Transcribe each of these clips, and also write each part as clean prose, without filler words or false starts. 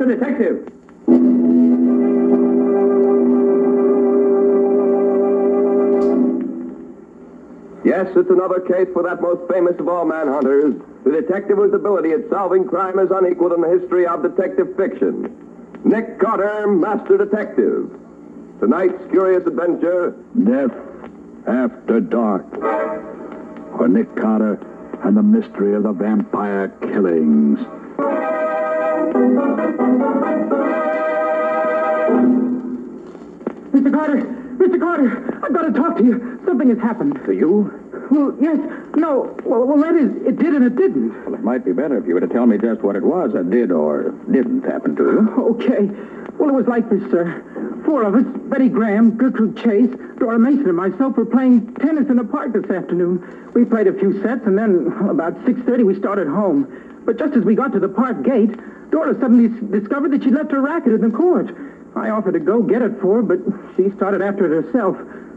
Master Detective. Yes, it's another case for that most famous of all manhunters, the detective whose ability at solving crime is unequaled in the history of detective fiction. Nick Carter, Master Detective. Tonight's curious adventure... Death After Dark. For Nick Carter and the mystery of the vampire killings. Mr. Carter! Mr. Carter! I've got to talk to you. Something has happened. To you? Well, yes. No. Well, that is, it did and it didn't. Well, it might be better if you were to tell me just what it was that did or didn't happen to you. Okay. Well, it was like this, sir. 4 of us, Betty Graham, Gertrude Chase, Dora Mason, and myself were playing tennis in the park this afternoon. We played a few sets, and then about 6:30 we started home. But just as we got to the park gate, Dora suddenly discovered that she'd left her racket in the court. I offered to go get it for her, but she started after it herself.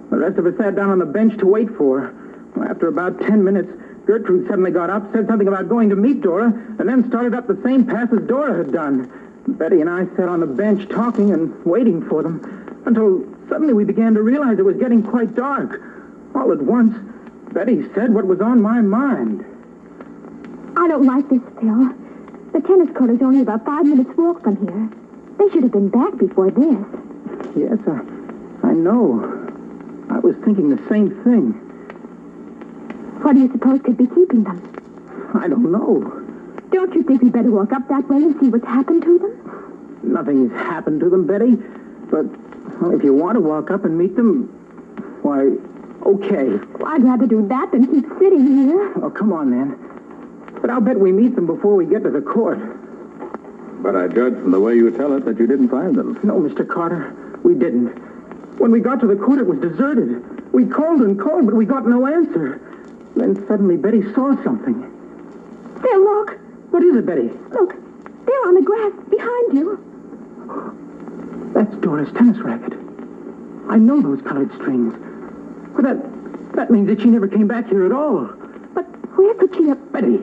The rest of us sat down on the bench to wait for her. Well, after about 10 minutes, Gertrude suddenly got up, said something about going to meet Dora, and then started up the same path as Dora had done. Betty and I sat on the bench talking and waiting for them, until suddenly we began to realize it was getting quite dark. All at once, Betty said what was on my mind. I don't like this, Phil. The tennis court is only about 5 minutes' walk from here. They should have been back before this. Yes, I know. I was thinking the same thing. What do you suppose could be keeping them? I don't know. Don't you think we'd better walk up that way and see what's happened to them? Nothing's happened to them, Betty. But well, if you want to walk up and meet them, why, okay. Well, I'd rather do that than keep sitting here. Oh, come on, then. But I'll bet we meet them before we get to the court. But I judge from the way you tell it that you didn't find them. No, Mr. Carter, we didn't. When we got to the court, it was deserted. We called and called, but we got no answer. Then suddenly Betty saw something. Phil, look. What is it, Betty? Look, there on the grass behind you. That's Dora's tennis racket. I know those colored strings. Well, that means that she never came back here at all. But where could she have... Betty,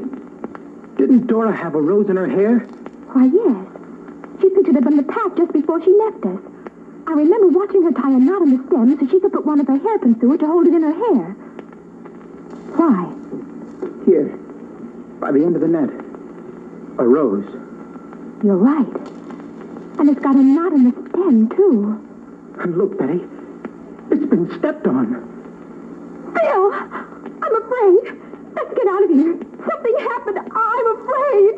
didn't Dora have a rose in her hair? Why, yes. She picked it up in the path just before she left us. I remember watching her tie a knot in the stem so she could put one of her hairpins through it to hold it in her hair. Why? Here, by the end of the net. A rose. You're right. And it's got a knot in the stem, too. And look, Betty, it's been stepped on. Phil, I'm afraid. Let's get out of here. Something happened. I'm afraid.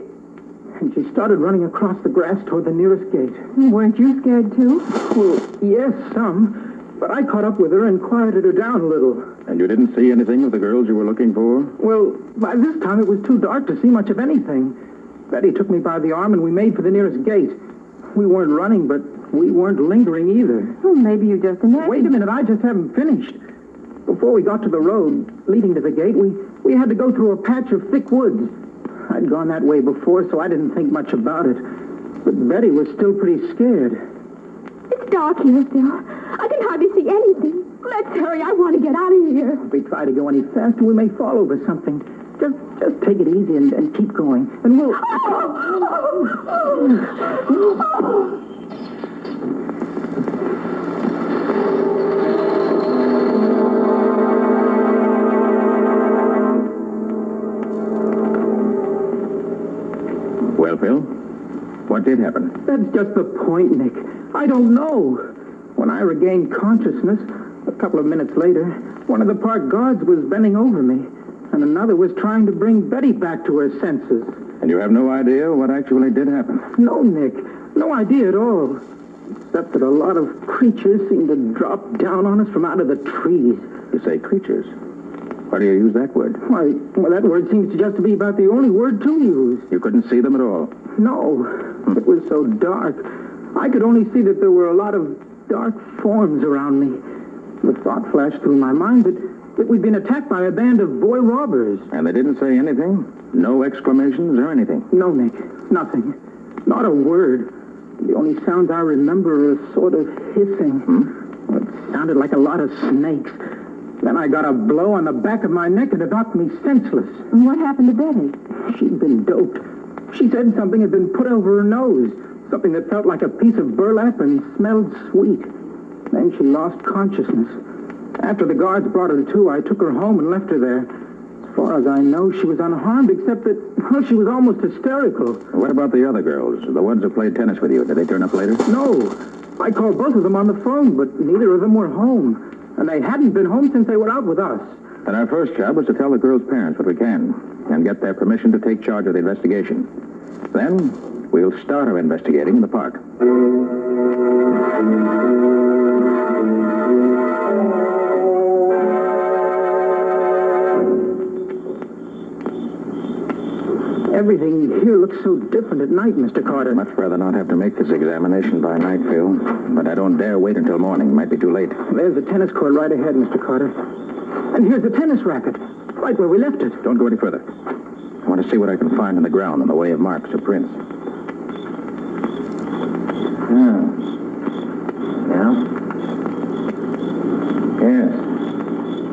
And she started running across the grass toward the nearest gate. Weren't you scared, too? Well, yes, some. But I caught up with her and quieted her down a little. And you didn't see anything of the girls you were looking for? Well, by this time it was too dark to see much of anything. Betty took me by the arm and we made for the nearest gate. We weren't running, but we weren't lingering either. Well, maybe you just imagined. Wait a minute, I just haven't finished. Before we got to the road leading to the gate, we had to go through a patch of thick woods. I'd gone that way before, so I didn't think much about it. But Betty was still pretty scared. It's dark here, Phil. I can hardly see anything. Let's hurry. I want to get out of here. If we try to go any faster, we may fall over something. Just take it easy and keep going. And we'll... Well, Phil, what did happen? That's just the point, Nick. I don't know. When I regained consciousness, a couple of minutes later, one of the park guards was bending over me, and another was trying to bring Betty back to her senses. And you have no idea what actually did happen? No, Nick. No idea at all. Except that a lot of creatures seemed to drop down on us from out of the trees. You say creatures. Why do you use that word? Why, well, that word seems just to be about the only word to use. You couldn't see them at all? No. It was so dark. I could only see that there were a lot of dark forms around me. The thought flashed through my mind that we'd been attacked by a band of boy robbers. And they didn't say anything? No exclamations or anything? No, Nick. Nothing. Not a word. The only sounds I remember are a sort of hissing. It sounded like a lot of snakes. Then I got a blow on the back of my neck and it knocked me senseless. And what happened to Betty? She'd been doped. She said something had been put over her nose. something that felt like a piece of burlap and smelled sweet. Then she lost consciousness. After the guards brought her to, I took her home and left her there. As far as I know, she was unharmed, except that, well, she was almost hysterical. What about the other girls, the ones who played tennis with you? Did they turn up later? No. I called both of them on the phone, but neither of them were home. And they hadn't been home since they were out with us. Then our first job was to tell the girls' parents what we can and get their permission to take charge of the investigation. Then we'll start our investigating in the park. Everything here looks so different at night, Mr. Carter. Much rather not have to make this examination by night, Phil. But I don't dare wait until morning. Might be too late. There's the tennis court right ahead, Mr. Carter. And here's the tennis racket, right where we left it. Don't go any further. I want to see what I can find in the ground in the way of marks or prints. Yeah. Yes.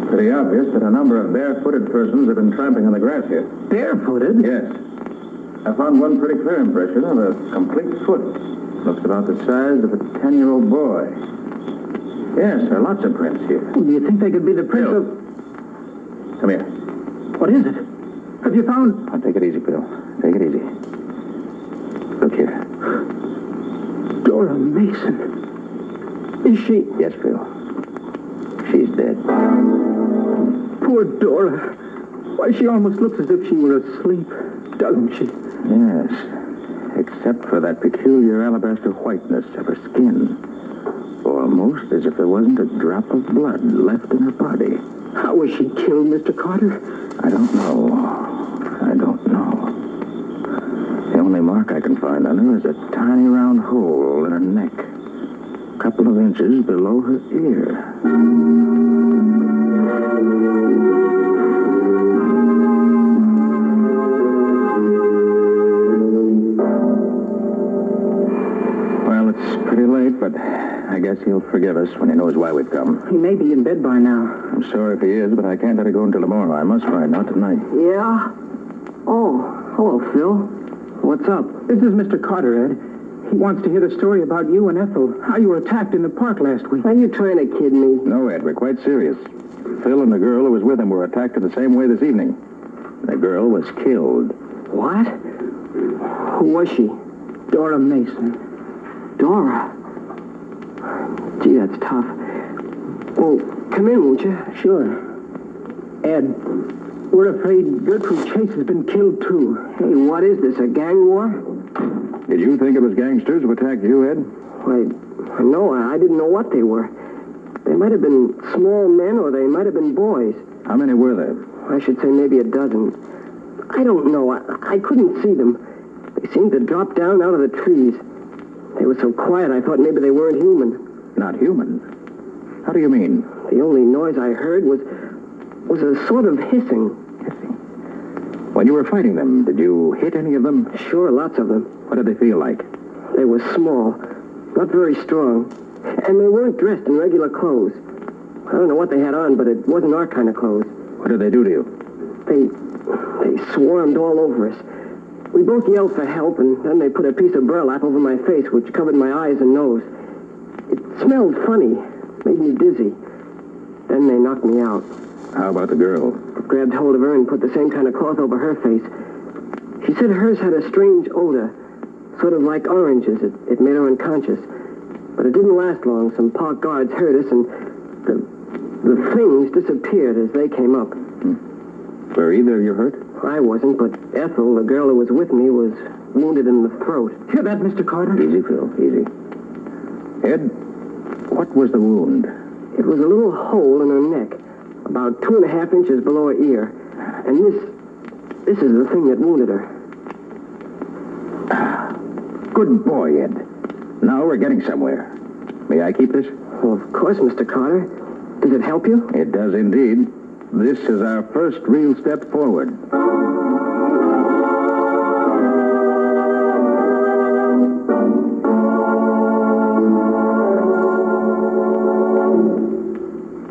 Pretty obvious that a number of barefooted persons have been tramping on the grass here. Barefooted? Yes. I found one pretty clear impression of a complete foot. Looks about the size of a 10-year-old boy. Yes, there are lots of prints here. Well, do you think they could be the prints of... Come here. What is it? Have you found... Take it easy, Phil. Take it easy. Look here. Dora Mason. Is she... Yes, Phil. She's dead. Poor Dora. Why, she almost looks as if she were asleep, doesn't she? Yes. Except for that peculiar alabaster whiteness of her skin. Almost as if there wasn't a drop of blood left in her body. How was she killed, Mr. Carter? I don't know. I don't know. The only mark I can find on her is a tiny round hole in her neck. A couple of inches below her ear. Well, it's pretty late, but I guess he'll forgive us when he knows why we've come. He may be in bed by now. I'm sorry if he is, but I can't let it go until tomorrow. I must find out tonight. Yeah? Oh, hello, Phil. What's up? This is Mr. Carter, Ed. He wants to hear the story about you and Ethel, how you were attacked in the park last week. Are you trying to kid me? No, Ed, we're quite serious. Phil and the girl who was with him were attacked in the same way this evening. The girl was killed. What? Who was she? Dora Mason. Dora? Gee, that's tough. Well, come in, won't you? Sure. Ed, we're afraid Gertrude Chase has been killed, too. Hey, what is this, a gang war? Did you think it was gangsters who attacked you, Ed? Why, no, I didn't know what they were. They might have been small men or they might have been boys. How many were there? I should say maybe a dozen. I don't know. I couldn't see them. They seemed to drop down out of the trees. They were so quiet I thought maybe they weren't human. Not human? How do you mean? The only noise I heard was a sort of hissing. Hissing? When you were fighting them, did you hit any of them? Sure, lots of them. What did they feel like? They were small, not very strong, and they weren't dressed in regular clothes. I don't know what they had on, but it wasn't our kind of clothes. What did they do to you? They swarmed all over us. We both yelled for help, and then they put a piece of burlap over my face, which covered my eyes and nose. It smelled funny, made me dizzy. Then they knocked me out. How about the girl? Grabbed hold of her and put the same kind of cloth over her face. She said hers had a strange odor, sort of like oranges. It made her unconscious. But it didn't last long. Some park guards heard us, and the things disappeared as they came up. Were either of you hurt? I wasn't, but Ethel, the girl who was with me, was wounded in the throat. Hear that, Mr. Carter? Easy, Phil, easy. Ed, what was the wound? It was a little hole in her neck, about 2.5 inches below her ear. And this is the thing that wounded her. Good boy, Ed. Now we're getting somewhere. May I keep this? Well, of course, Mr. Carter. Does it help you? It does indeed. This is our first real step forward.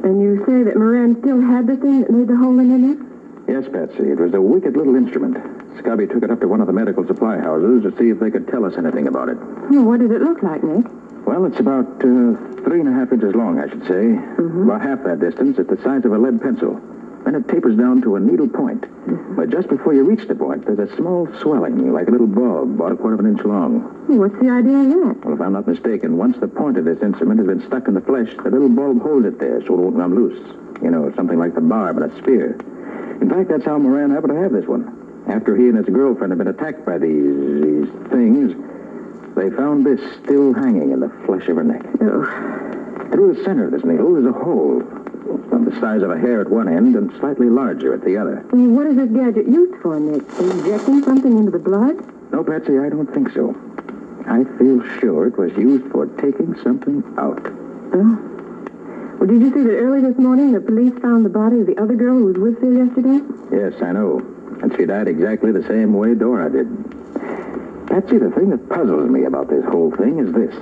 And you say that Moran still had the thing that made the hole in her neck? Yes, Patsy. It was a wicked little instrument. Scubby took it up to one of the medical supply houses to see if they could tell us anything about it. Well, what does it look like, Nick? Well, it's about 3.5 inches long, I should say. About half that distance. It's the size of a lead pencil. Then it tapers down to a needle point. But just before you reach the point, there's a small swelling, like a little bulb, about 1/4 inch long. What's the idea of that? Well, if I'm not mistaken, once the point of this instrument has been stuck in the flesh, the little bulb holds it there so it won't come loose. You know, something like the barb in a spear. In fact, that's how Moran happened to have this one. After he and his girlfriend had been attacked by these things, they found this still hanging in the flesh of her neck. Oh. Through the center of this needle is a hole, about the size of a hair at one end and slightly larger at the other. Well, what is this gadget used for, Nick? Injecting something into the blood? No, Patsy, I don't think so. I feel sure it was used for taking something out. Oh. Well, did you see that early this morning the police found the body of the other girl who was with Phil yesterday? Yes, I know. And she died exactly the same way Dora did. Patsy, the thing that puzzles me about this whole thing is this.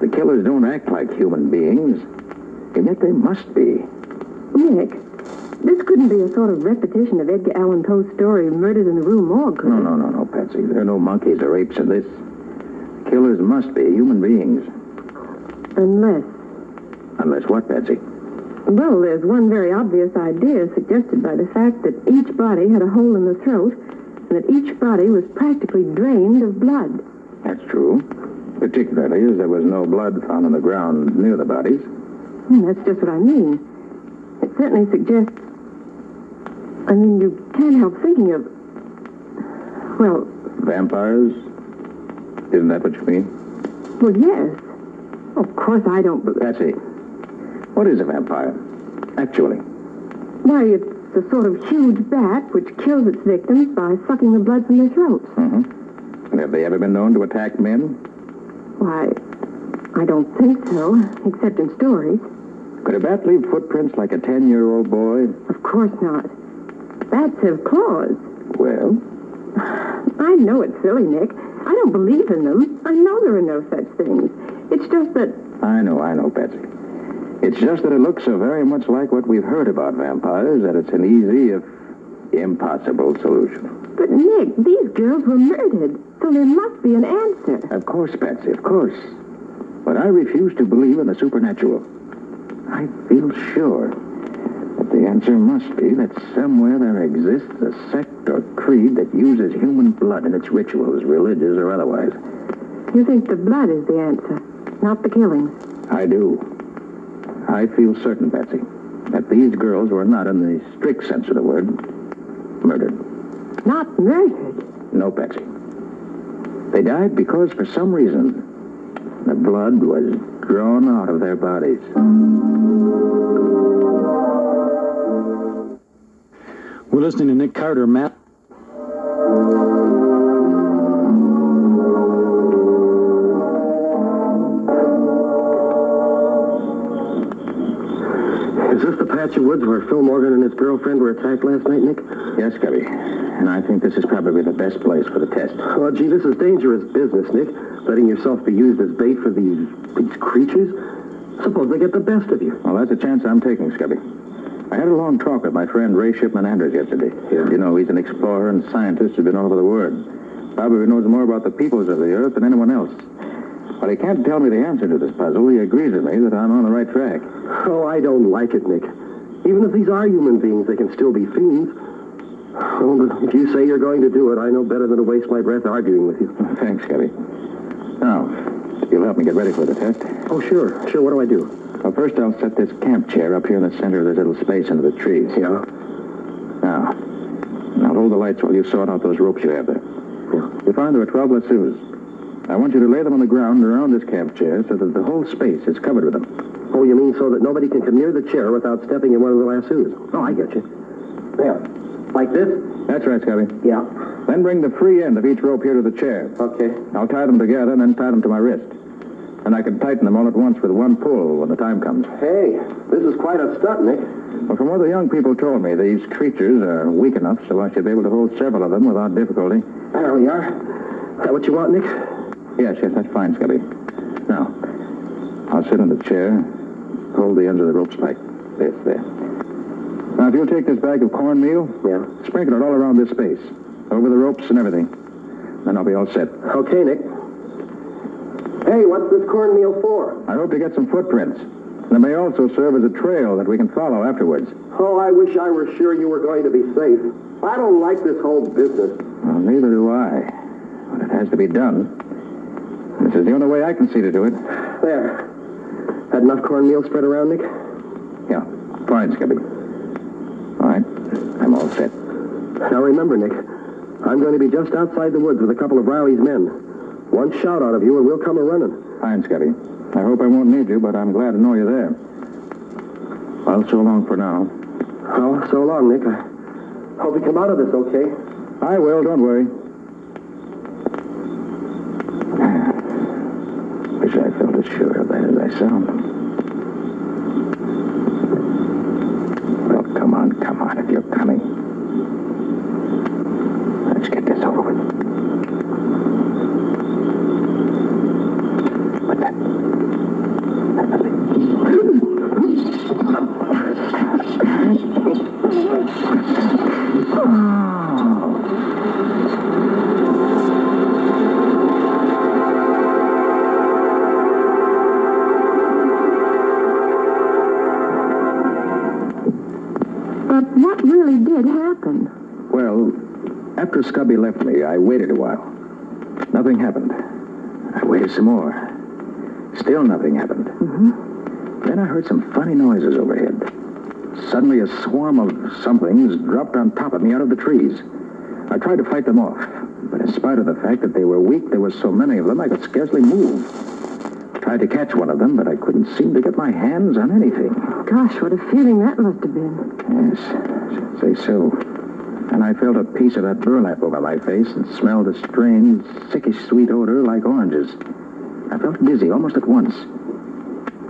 The killers don't act like human beings, and yet they must be. Nick, this couldn't be a sort of repetition of Edgar Allan Poe's story, Murders in the Rue Morgue, could it? No, Patsy. There are no monkeys or apes in this. The killers must be human beings. Unless... Unless what, Patsy? Well, there's one very obvious idea suggested by the fact that each body had a hole in the throat and that each body was practically drained of blood. That's true. Particularly as there was no blood found on the ground near the bodies. That's just what I mean. It certainly suggests... I mean, you can't help thinking of... Well... Vampires? Isn't that what you mean? Well, yes. Of course I don't... Patsy, what is a vampire? Actually. Why, it's a sort of huge bat which kills its victims by sucking the blood from their throats. And have they ever been known to attack men? Why, I don't think so, except in stories. Could a bat leave footprints like a 10-year-old boy? Of course not. Bats have claws. Well? I know it's silly, Nick. I don't believe in them. I know there are no such things. It's just that... I know, Patsy. It's just that it looks so very much like what we've heard about vampires that it's an easy, if impossible, solution. But, Nick, these girls were murdered, so there must be an answer. Of course, Patsy, of course. But I refuse to believe in the supernatural. I feel sure that the answer must be that somewhere there exists a sect or creed that uses human blood in its rituals, religious or otherwise. You think the blood is the answer, not the killings? I do. I feel certain, Patsy, that these girls were not, in the strict sense of the word, murdered. Not murdered? No, Patsy. They died because, for some reason, the blood was drawn out of their bodies. We're listening to Nick Carter, Matt. Is this the patch of woods where Phil Morgan and his girlfriend were attacked last night, Nick? Yes, Scubby. And I think this is probably the best place for the test. Oh, gee, this is dangerous business, Nick. Letting yourself be used as bait for these creatures. Suppose they get the best of you. Well, that's a chance I'm taking, Scubby. I had a long talk with my friend Ray Shipman Andrews yesterday. Yeah. You know, he's an explorer and scientist who's been all over the world. Probably knows more about the peoples of the earth than anyone else. But he can't tell me the answer to this puzzle. He agrees with me that I'm on the right track. Oh, I don't like it, Nick. Even if these are human beings, they can still be fiends. Oh, but if you say you're going to do it, I know better than to waste my breath arguing with you. Thanks, Scubby. Now, you'll help me get ready for the test. Oh, sure. Sure, what do I do? Well, first I'll set this camp chair up here in the center of this little space under the trees. Yeah? Now hold the lights while you sort out those ropes you have there. Yeah. You'll find there are 12 lassos. I want you to lay them on the ground around this camp chair so that the whole space is covered with them. Oh, you mean so that nobody can come near the chair without stepping in one of the lassos? Oh, I get you. There. Like this? That's right, Scubby. Yeah. Then bring the free end of each rope here to the chair. Okay. I'll tie them together and then tie them to my wrist. And I can tighten them all at once with one pull when the time comes. Hey, this is quite a stunt, Nick. Well, from what the young people told me, these creatures are weak enough so I should be able to hold several of them without difficulty. There we are. Is that what you want, Nick? Yes, that's fine, Scubby. Now, I'll sit in the chair, hold the ends of the ropes like this, there. Now, if you'll take this bag of cornmeal, Yeah. sprinkle it all around this space. over the ropes and everything. Then I'll be all set. Okay, Nick. Hey, what's this cornmeal for? I hope to get some footprints. They may also serve as a trail that we can follow afterwards. Oh, I wish I were sure you were going to be safe. I don't like this whole business. Well, neither do I. But it has to be done. This is the only way I can see to do it. There. Had enough cornmeal spread around, Nick? Yeah, fine, Scubby. All right, I'm all set. Now remember, Nick, I'm going to be just outside the woods with a couple of Riley's men. One shout out of you and we'll come a-running. Fine, Scubby. I hope I won't need you, but I'm glad to know you're there. Well, so long for now. Oh, so long, Nick. I hope you come out of this okay. I will, don't worry. Wish I felt as sure of that as I sound. Well, come on, if you're coming. Let's get this over with. What's that? But what really did happen? Well, after Scubby left me, I waited a while. Nothing happened. I waited some more. Still nothing happened. Then I heard some funny noises overhead. Suddenly a swarm of somethings dropped on top of me out of the trees. I tried to fight them off, but in spite of the fact that they were weak, there were so many of them I could scarcely move. Tried to catch one of them, but I couldn't seem to get my hands on anything. Gosh, what a feeling that must have been. Yes, I should say so. And I felt a piece of that burlap over my face and smelled a strange, sickish sweet odor like oranges. I felt dizzy almost at once.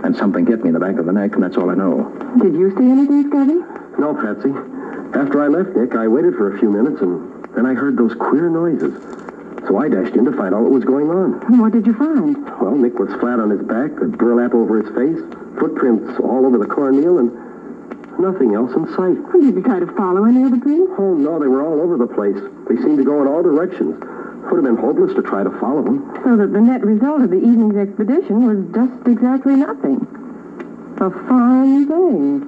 And something hit me in the back of the neck, and that's all I know. Did you see anything, Scubby? No, Patsy. After I left Nick, I waited for a few minutes, and then I heard those queer noises. So I dashed in to find out what was going on. What did you find? Well, Nick was flat on his back, the burlap over his face, footprints all over the cornmeal, and nothing else in sight. Did you try to follow any of the prints? Oh, no, they were all over the place. They seemed to go in all directions. Would have been hopeless to try to follow them. So that the net result of the evening's expedition was just exactly nothing. A fine thing.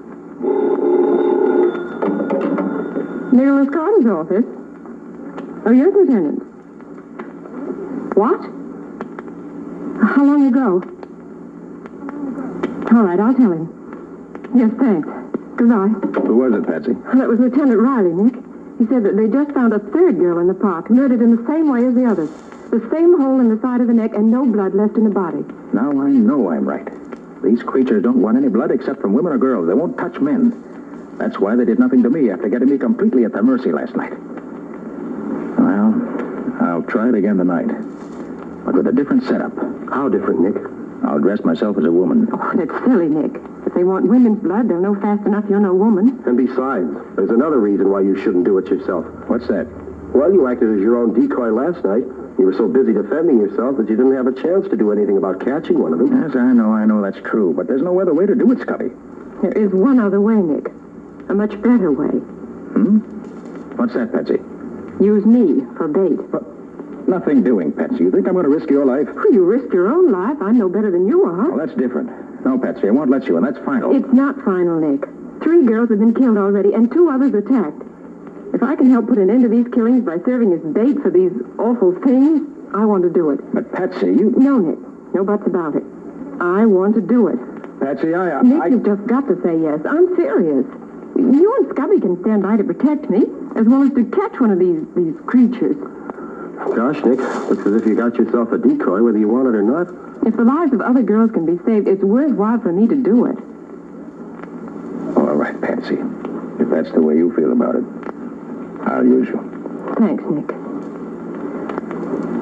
Nicholas Carter's office? Oh, yes, Lieutenant. What? How long ago? All right, I'll tell him. Yes, thanks. Goodbye. Who was it, Patsy? That was Lieutenant Riley, Nick. He said that they just found a third girl in the park, murdered in the same way as the others. The same hole in the side of the neck and no blood left in the body. Now I know I'm right. These creatures don't want any blood except from women or girls. They won't touch men. That's why they did nothing to me after getting me completely at their mercy last night. Well, I'll try it again tonight. But with a different setup. How different, Nick? I'll dress myself as a woman. Oh, that's silly, Nick. If they want women's blood, they'll know fast enough you're no woman. And besides, there's another reason why you shouldn't do it yourself. What's that? Well, you acted as your own decoy last night. You were so busy defending yourself that you didn't have a chance to do anything about catching one of them. Yes, I know that's true. But there's no other way to do it, Scubby. There is one other way, Nick. A much better way. What's that, Patsy? Use me for bait. Nothing doing, Patsy. You think I'm going to risk your life? Well, you risked your own life. I'm no better than you are. Well, that's different. No, Patsy, I won't let you, and that's final. It's not final, Nick. 3 girls have been killed already, and 2 others attacked. If I can help put an end to these killings by serving as bait for these awful things, I want to do it. But, Patsy, you... No, Nick. No buts about it. I want to do it. Patsy, Nick, you've just got to say yes. I'm serious. You and Scubby can stand by to protect me, as well as to catch one of these creatures. Gosh, Nick, looks as if you got yourself a decoy, whether you want it or not. If the lives of other girls can be saved, it's worthwhile for me to do it. All right, Patsy. If that's the way you feel about it, I'll use you. Thanks, Nick.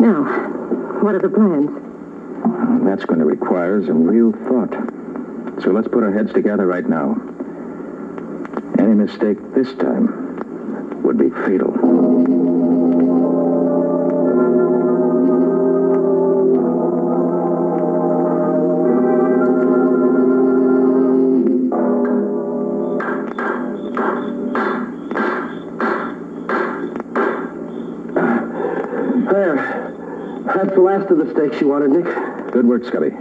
Now, what are the plans? Well, that's going to require some real thought. So let's put our heads together right now. Any mistake this time would be fatal. last of the stakes you wanted, Nick. Good work, Scubby.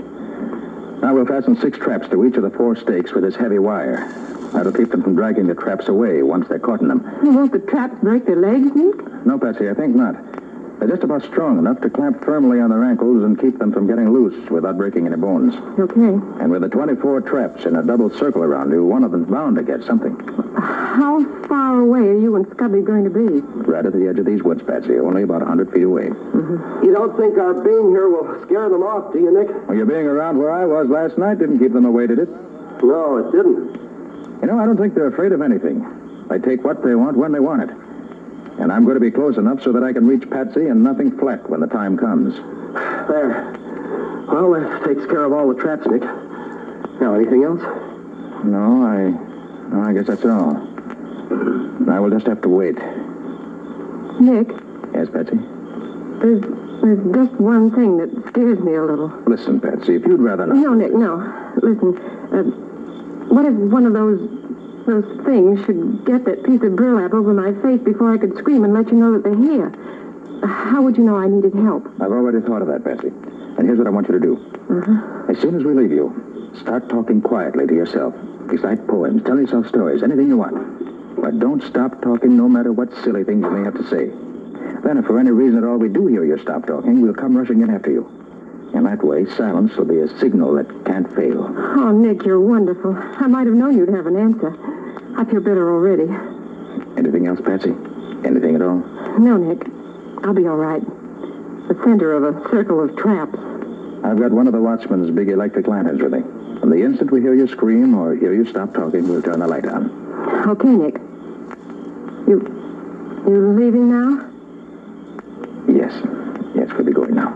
Now we'll fasten 6 traps to each of the 4 stakes with this heavy wire. That'll keep them from dragging the traps away once they're caught in them. Won't the traps break their legs, Nick? No, Patsy, I think not. They're just about strong enough to clamp firmly on their ankles and keep them from getting loose without breaking any bones. Okay. And with the 24 traps in a double circle around you, one of them's bound to get something. How far away are you and Scubby going to be? Right at the edge of these woods, Patsy, only about 100 feet away. You don't think our being here will scare them off, do you, Nick? Well, your being around where I was last night didn't keep them away, did it? No, it didn't. You know, I don't think they're afraid of anything. They take what they want when they want it. And I'm going to be close enough so that I can reach Patsy and nothing fleck when the time comes. There. Well, that takes care of all the traps, Nick. Now, anything else? No, I guess that's all. I will just have to wait. Nick, Yes, Patsy? there's just one thing that scares me a little. Listen, Patsy, if you'd rather not... No, Nick, no. Listen, what if one of those things should get that piece of burlap over my face before I could scream and let you know that they're here? How would you know I needed help? I've already thought of that, Patsy. And here's what I want you to do. As soon as we leave you, start talking quietly to yourself. Recite poems, tell yourself stories, anything you want. But don't stop talking no matter what silly things you may have to say. Then, if for any reason at all we do hear you stop talking, we'll come rushing in after you. In that way, silence will be a signal that can't fail. Oh, Nick, you're wonderful. I might have known you'd have an answer. I feel better already. Anything else, Patsy? Anything at all? No, Nick. I'll be all right. The center of a circle of traps. I've got one of the watchman's big electric lanterns with me. From the instant we hear you scream or hear you stop talking, we'll turn the light on. Okay, Nick. You leaving now? Yes. Yes, we'll be going now.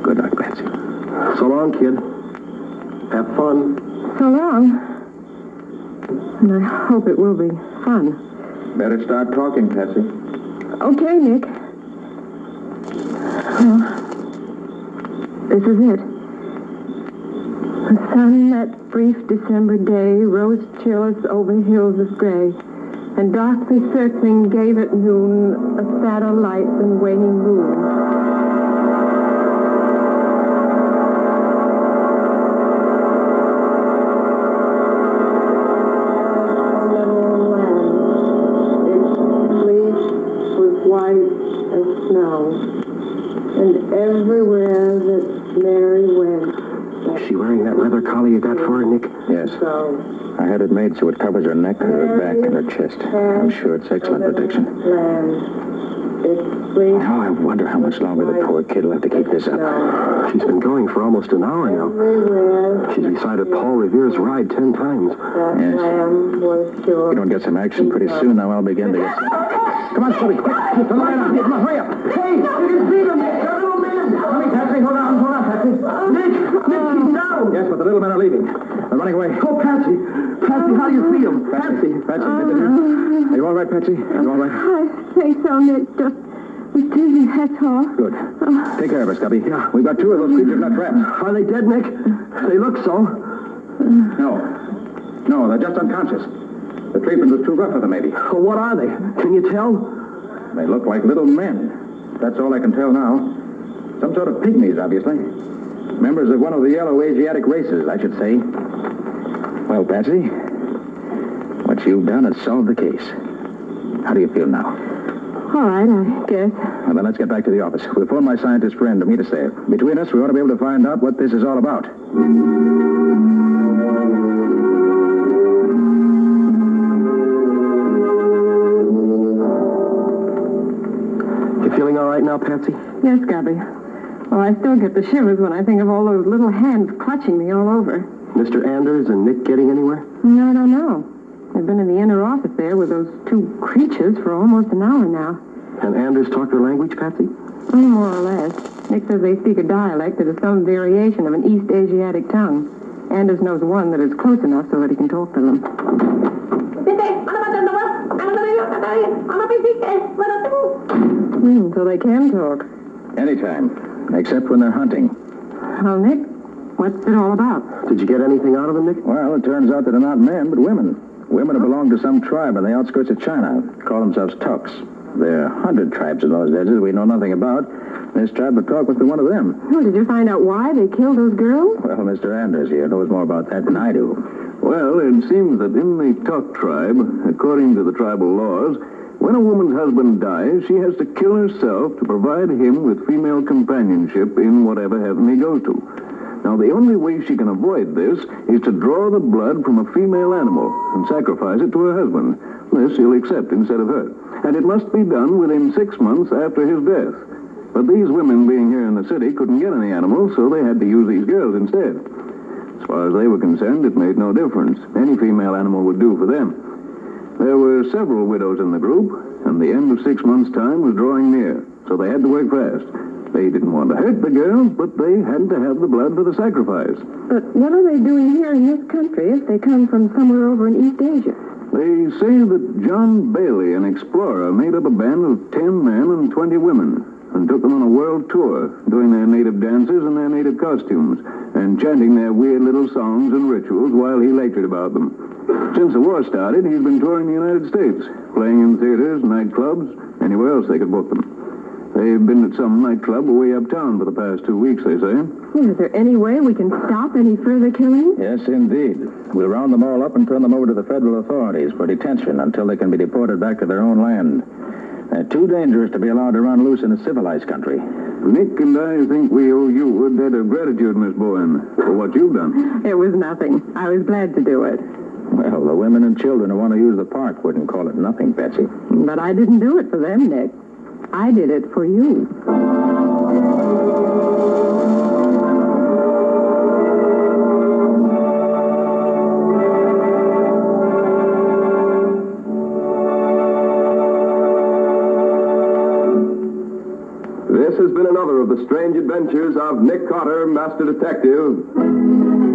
Good luck, Patsy. So long, kid. Have fun. So long. And I hope it will be fun. Better start talking, Patsy. Okay, Nick. Well, this is it. The sun that brief December day rose chillus over hills of gray, and darkly circling gave at noon a sadder light than waning moon. White as snow, and everywhere that Mary went. Is she wearing that leather collar you got for her, Nick? Yes. So, I had it made so it covers her neck, her back, and her chest. I'm sure it's excellent protection. Oh, I wonder how much longer the poor kid will have to keep this up. She's been going for almost an hour now. She's recited Paul Revere's Ride 10 times. Yes. If we don't get some action pretty soon, now I'll begin to get... Come on, Scooby, quick! Turn the light on! Come on, hurry up! Hey, you can see them! They're little men! Come on, Patsy, hold on, Patsy. Nick, he's down! Yes, but the little men are leaving. They're running away. Oh, Patsy, how do you see him? Patsy, are you all right, Patsy? Are you all right? I think so, Nick. Just dizzy, that's all. Good. Take care of her, Scubby. Yeah. We've got 2 of those creatures not trapped. Are they dead, Nick? They look so. No, they're just unconscious. The treatment was too rough for them, maybe. Well, what are they? Can you tell? They look like little men. That's all I can tell now. Some sort of pygmies, obviously. Members of one of the yellow Asiatic races, I should say. Well, Patsy, what you've done has solved the case. How do you feel now? All right, I guess. Well, then let's get back to the office. We'll phone my scientist friend to meet us there. Between us, we ought to be able to find out what this is all about. You feeling all right now, Patsy? Yes, Gabby. Well, I still get the shivers when I think of all those little hands clutching me all over. Mr. Anders and Nick getting anywhere? No, I don't know. I've been in the inner office there with those 2 creatures for almost an hour now. Can Anders talk their language, Patsy? Oh, more or less. Nick says they speak a dialect that is some variation of an East Asiatic tongue. Anders knows one that is close enough so that he can talk to them. So they can talk. Anytime, except when they're hunting. Well, Nick, what's it all about? Did you get anything out of them, Nick? Well, it turns out that they're not men, but women. Women who belong to some tribe on the outskirts of China. Call themselves Tuks. There are 100 tribes in those deserts we know nothing about. This tribe of talk must be one of them. Well, did you find out why they killed those girls? Well, Mr. Anders here knows more about that than I do. Well, it seems that in the Tuk tribe, according to the tribal laws, when a woman's husband dies, she has to kill herself to provide him with female companionship in whatever heaven he goes to. Now, the only way she can avoid this is to draw the blood from a female animal and sacrifice it to her husband. This he'll accept instead of her. And it must be done within 6 months after his death. But these women, being here in the city, couldn't get any animals, so they had to use these girls instead. As far as they were concerned, it made no difference. Any female animal would do for them. There were several widows in the group, and the end of 6 months' time was drawing near, so they had to work fast. They didn't want to hurt the girls, but they had to have the blood for the sacrifice. But what are they doing here in this country if they come from somewhere over in East Asia? They say that John Bailey, an explorer, made up a band of 10 men and 20 women and took them on a world tour, doing their native dances and their native costumes, and chanting their weird little songs and rituals while he lectured about them. Since the war started, he's been touring the United States, playing in theaters, nightclubs, anywhere else they could book them. They've been at some nightclub way uptown for the past 2 weeks, they say. Is there any way we can stop any further killing? Yes, indeed. We'll round them all up and turn them over to the federal authorities for detention until they can be deported back to their own land. They're too dangerous to be allowed to run loose in a civilized country. Nick and I think we owe you a debt of gratitude, Miss Bowen, for what you've done. It was nothing. I was glad to do it. Well, the women and children who want to use the park wouldn't call it nothing, Betsy. But I didn't do it for them, Nick. I did it for you. This has been another of the strange adventures of Nick Carter, Master Detective.